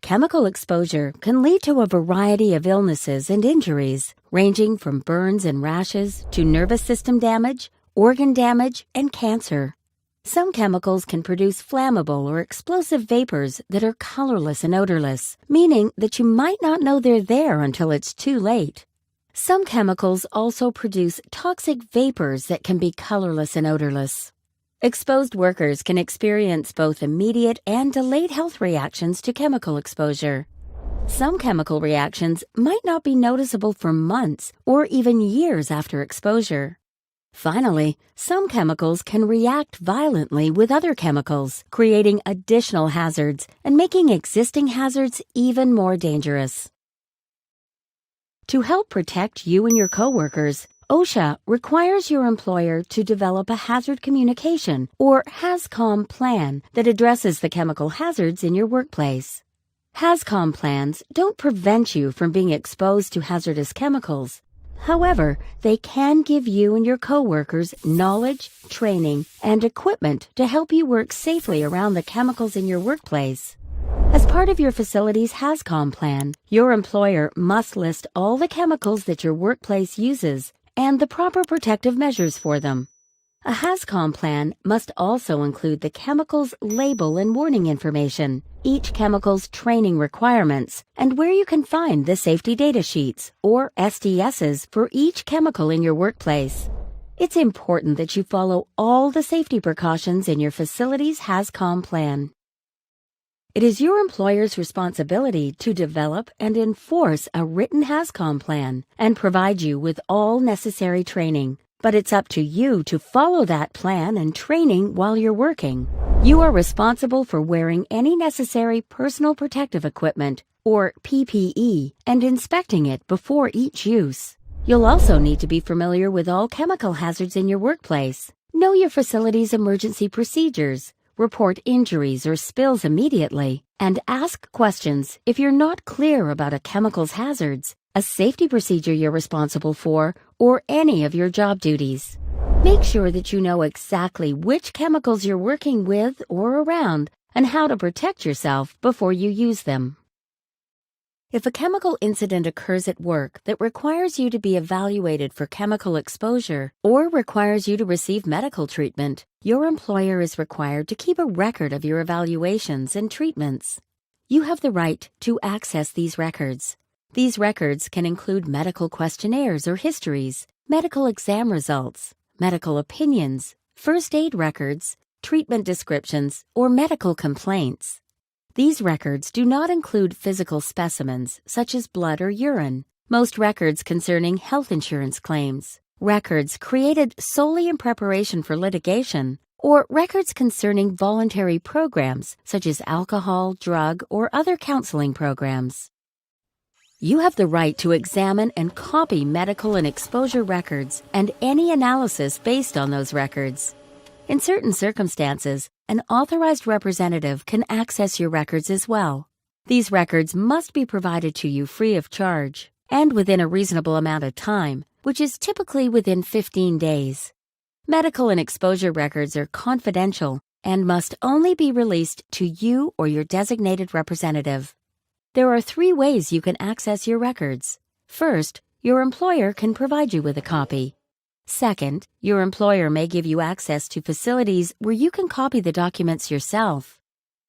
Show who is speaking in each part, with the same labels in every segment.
Speaker 1: Chemical exposure can lead to a variety of illnesses and injuries, ranging from burns and rashes to nervous system damage, organ damage, and cancer. Some chemicals can produce flammable or explosive vapors that are colorless and odorless, meaning that you might not know they're there until it's too late. Some chemicals also produce toxic vapors that can be colorless and odorless. Exposed workers can experience both immediate and delayed health reactions to chemical exposure. Some chemical reactions might not be noticeable for months or even years after exposure. Finally, some chemicals can react violently with other chemicals, creating additional hazards and making existing hazards even more dangerous. To help protect you and your coworkers, OSHA requires your employer to develop a hazard communication, or HAZCOM plan, that addresses the chemical hazards in your workplace. HAZCOM plans don't prevent you from being exposed to hazardous chemicals. However, they can give you and your coworkers knowledge, training, and equipment to help you work safely around the chemicals in your workplace. As part of your facility's HAZCOM plan, your employer must list all the chemicals that your workplace uses and the proper protective measures for them. A HAZCOM plan must also include the chemical's label and warning information, each chemical's training requirements, and where you can find the safety data sheets, or SDSs, for each chemical in your workplace. It's important that you follow all the safety precautions in your facility's HAZCOM plan. It is your employer's responsibility to develop and enforce a written HAZCOM plan and provide you with all necessary training. But it's up to you to follow that plan and training while you're working. You are responsible for wearing any necessary personal protective equipment, or PPE, and inspecting it before each use. You'll also need to be familiar with all chemical hazards in your workplace. Know your facility's emergency procedures. Report injuries or spills immediately, and ask questions if you're not clear about a chemical's hazards, a safety procedure you're responsible for, or any of your job duties. Make sure that you know exactly which chemicals you're working with or around and how to protect yourself before you use them. If a chemical incident occurs at work that requires you to be evaluated for chemical exposure or requires you to receive medical treatment, your employer is required to keep a record of your evaluations and treatments. You have the right to access these records. These records can include medical questionnaires or histories, medical exam results, medical opinions, first aid records, treatment descriptions, or medical complaints. These records do not include physical specimens, such as blood or urine, most records concerning health insurance claims, records created solely in preparation for litigation, or records concerning voluntary programs, such as alcohol, drug, or other counseling programs. You have the right to examine and copy medical and exposure records and any analysis based on those records. In certain circumstances, an authorized representative can access your records as well. These records must be provided to you free of charge and within a reasonable amount of time, which is typically within 15 days. Medical and exposure records are confidential and must only be released to you or your designated representative. There are 3 ways you can access your records. First, your employer can provide you with a copy. Second, your employer may give you access to facilities where you can copy the documents yourself.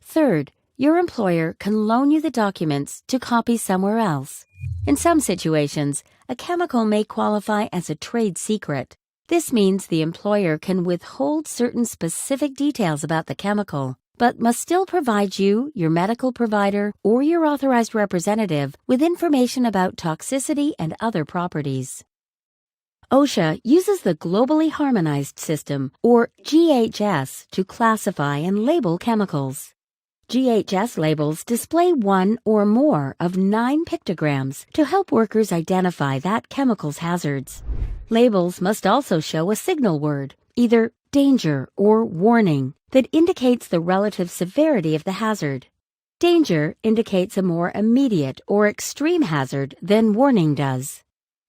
Speaker 1: Third, your employer can loan you the documents to copy somewhere else. In some situations, a chemical may qualify as a trade secret. This means the employer can withhold certain specific details about the chemical, but must still provide you, your medical provider, or your authorized representative with information about toxicity and other properties. OSHA uses the Globally Harmonized System, or GHS, to classify and label chemicals. GHS labels display one or more of 9 pictograms to help workers identify that chemical's hazards. Labels must also show a signal word, either danger or warning, that indicates the relative severity of the hazard. Danger indicates a more immediate or extreme hazard than warning does.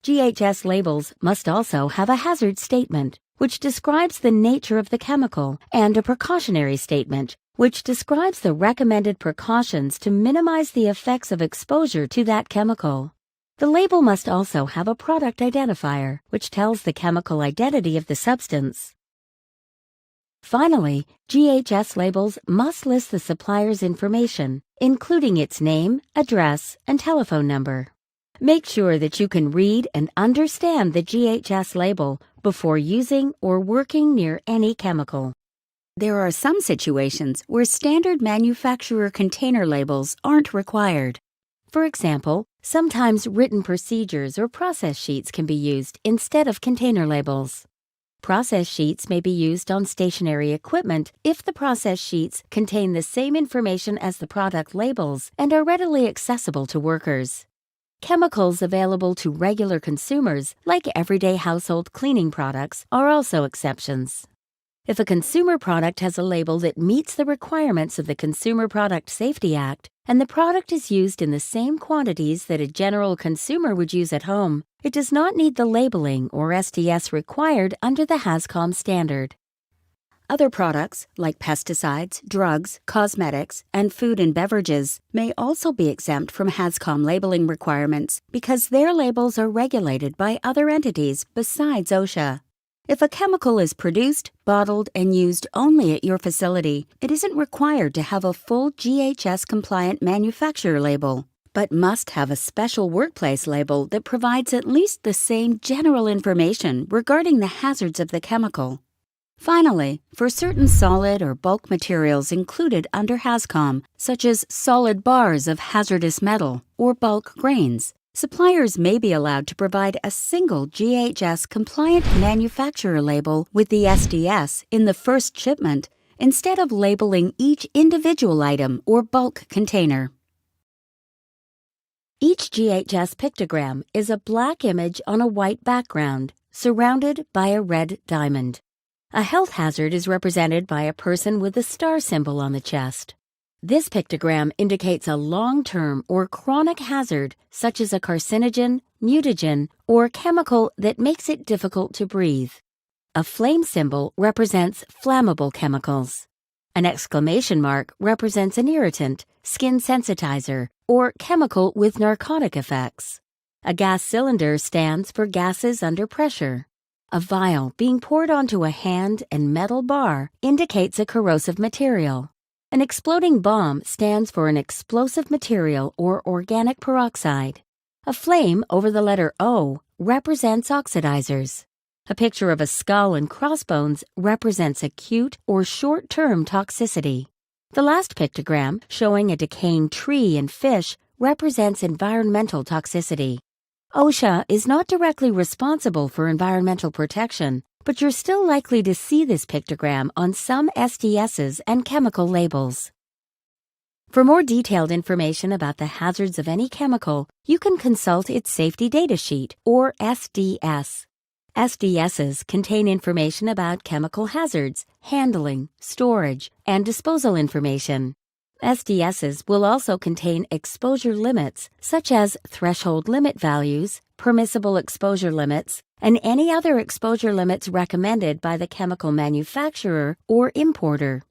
Speaker 1: GHS labels must also have a hazard statement, which describes the nature of the chemical, and a precautionary statement, which describes the recommended precautions to minimize the effects of exposure to that chemical. The label must also have a product identifier, which tells the chemical identity of the substance. Finally, GHS labels must list the supplier's information, including its name, address, and telephone number. Make sure that you can read and understand the GHS label before using or working near any chemical. There are some situations where standard manufacturer container labels aren't required. For example, sometimes written procedures or process sheets can be used instead of container labels. Process sheets may be used on stationary equipment if the process sheets contain the same information as the product labels and are readily accessible to workers. Chemicals available to regular consumers, like everyday household cleaning products, are also exceptions. If a consumer product has a label that meets the requirements of the Consumer Product Safety Act, and the product is used in the same quantities that a general consumer would use at home, it does not need the labeling or SDS required under the HAZCOM standard. Other products, like pesticides, drugs, cosmetics, and food and beverages, may also be exempt from HAZCOM labeling requirements because their labels are regulated by other entities besides OSHA. If a chemical is produced, bottled, and used only at your facility, it isn't required to have a full GHS-compliant manufacturer label, but must have a special workplace label that provides at least the same general information regarding the hazards of the chemical. Finally, for certain solid or bulk materials included under HAZCOM, such as solid bars of hazardous metal or bulk grains, suppliers may be allowed to provide a single GHS-compliant manufacturer label with the SDS in the first shipment instead of labeling each individual item or bulk container. Each GHS pictogram is a black image on a white background, surrounded by a red diamond. A health hazard is represented by a person with a star symbol on the chest. This pictogram indicates a long-term or chronic hazard, such as a carcinogen, mutagen, or chemical that makes it difficult to breathe. A flame symbol represents flammable chemicals. An exclamation mark represents an irritant, skin sensitizer, or chemical with narcotic effects. A gas cylinder stands for gases under pressure. A vial being poured onto a hand and metal bar indicates a corrosive material. An exploding bomb stands for an explosive material or organic peroxide. A flame over the letter O represents oxidizers. A picture of a skull and crossbones represents acute or short-term toxicity. The last pictogram, showing a decaying tree and fish, represents environmental toxicity. OSHA is not directly responsible for environmental protection, but you're still likely to see this pictogram on some SDSs and chemical labels. For more detailed information about the hazards of any chemical, you can consult its Safety Data Sheet, or SDS. SDSs contain information about chemical hazards, handling, storage, and disposal information. SDSs will also contain exposure limits, such as threshold limit values, permissible exposure limits, and any other exposure limits recommended by the chemical manufacturer or importer.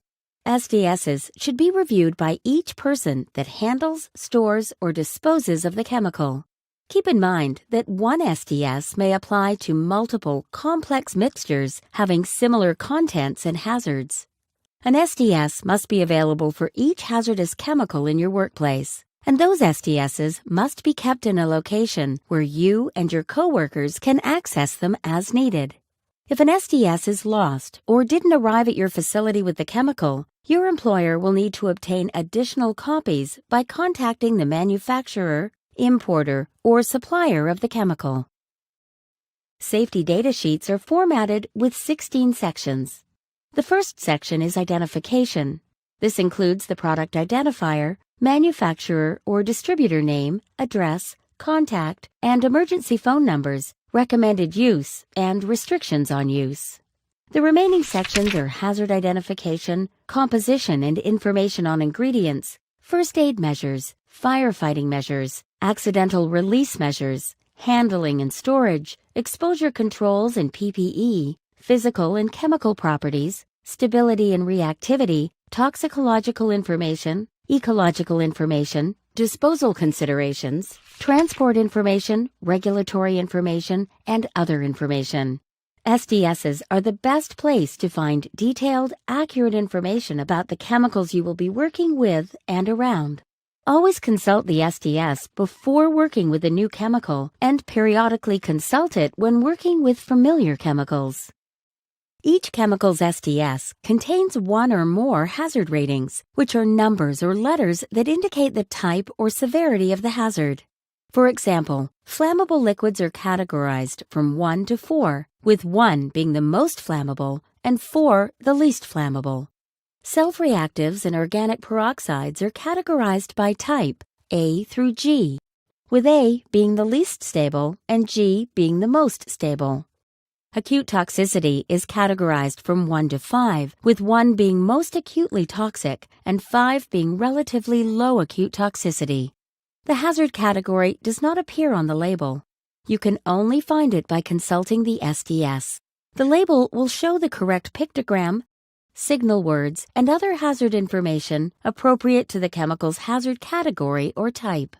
Speaker 1: SDSs should be reviewed by each person that handles, stores, or disposes of the chemical. Keep in mind that one SDS may apply to multiple complex mixtures having similar contents and hazards. An SDS must be available for each hazardous chemical in your workplace, and those SDSs must be kept in a location where you and your coworkers can access them as needed. If an SDS is lost or didn't arrive at your facility with the chemical, your employer will need to obtain additional copies by contacting the manufacturer, importer, or supplier of the chemical. Safety data sheets are formatted with 16 sections. The first section is identification. This includes the product identifier, manufacturer or distributor name, address, contact, and emergency phone numbers, recommended use, and restrictions on use. The remaining sections are hazard identification, composition and information on ingredients, first aid measures, firefighting measures, accidental release measures, handling and storage, exposure controls and PPE, physical and chemical properties, stability and reactivity, toxicological information, ecological information, disposal considerations, transport information, regulatory information, and other information. SDSs are the best place to find detailed, accurate information about the chemicals you will be working with and around. Always consult the SDS before working with a new chemical and periodically consult it when working with familiar chemicals. Each chemical's SDS contains one or more hazard ratings, which are numbers or letters that indicate the type or severity of the hazard. For example, flammable liquids are categorized from 1 to 4, with 1 being the most flammable and 4 the least flammable. Self-reactives and organic peroxides are categorized by type, A through G, with A being the least stable and G being the most stable. Acute toxicity is categorized from 1 to 5, with 1 being most acutely toxic and 5 being relatively low acute toxicity. The hazard category does not appear on the label. You can only find it by consulting the SDS. The label will show the correct pictogram, signal words, and other hazard information appropriate to the chemical's hazard category or type.